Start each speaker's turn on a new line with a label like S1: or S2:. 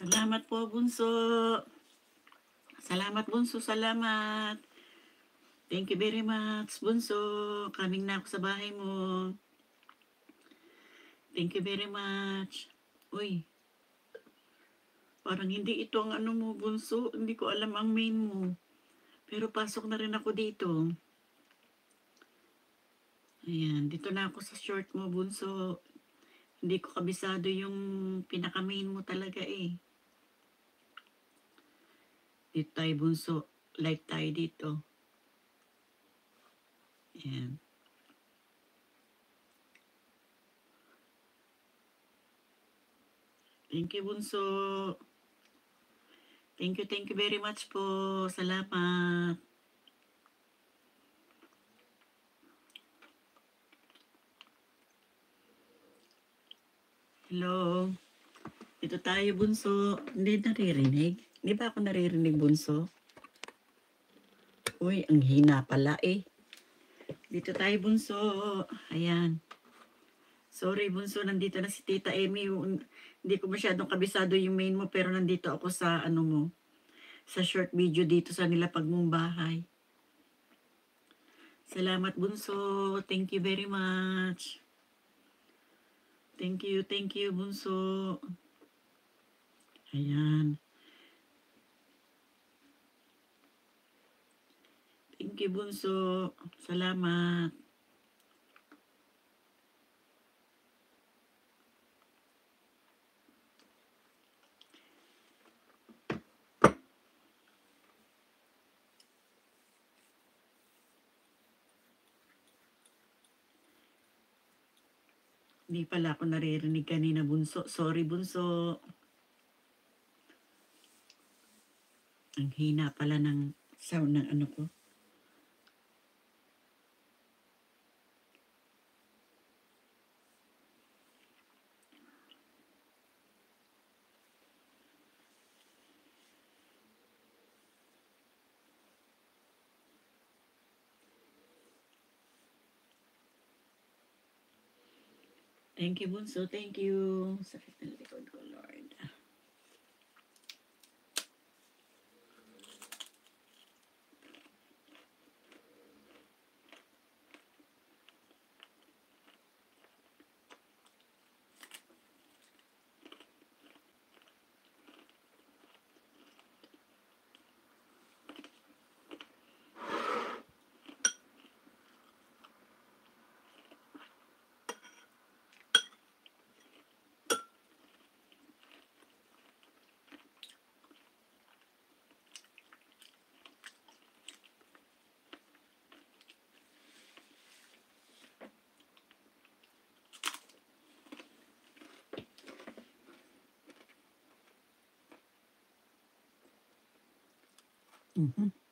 S1: Salamat po, Bunso. Salamat, Bunso. Salamat. Thank you very much, Bunso. Coming na ako sa bahay mo. Thank you very much. Uy, parang hindi ito ang ano mo, Bunso. Hindi ko alam ang main mo. Pero pasok na rin ako dito. Ayan, dito na ako sa short mo, Bunso. Hindi ko kabisado yung pinaka-main mo talaga eh. Dito tayo, Bunso. Like tayo dito. Ayan. Thank you, Bunso. Thank you very much po. Salamat. Hello. Dito tayo, Bunso. Hindi naririnig. Hindi ba ako naririnig, Bunso? Uy, ang hina pala eh. Dito tayo, Bunso. Ayan. Sorry, Bunso. Nandito na si Tita Emmy. Hindi ko masyadong kabisado yung main mo, pero nandito ako sa ano mo. Sa short video dito sa nilapag mong bahay. Salamat, Bunso. Thank you very much. Thank you, Bunso. Ayan. Thank you, Bunso. Salamat. Hindi pala ako naririnig kanina, Bunso. Sorry, Bunso. Ang hina pala ng sound ng ano ko. Thank you, Bunso. Thank you. Sakit ng likod ko, Lord. Mm-hmm.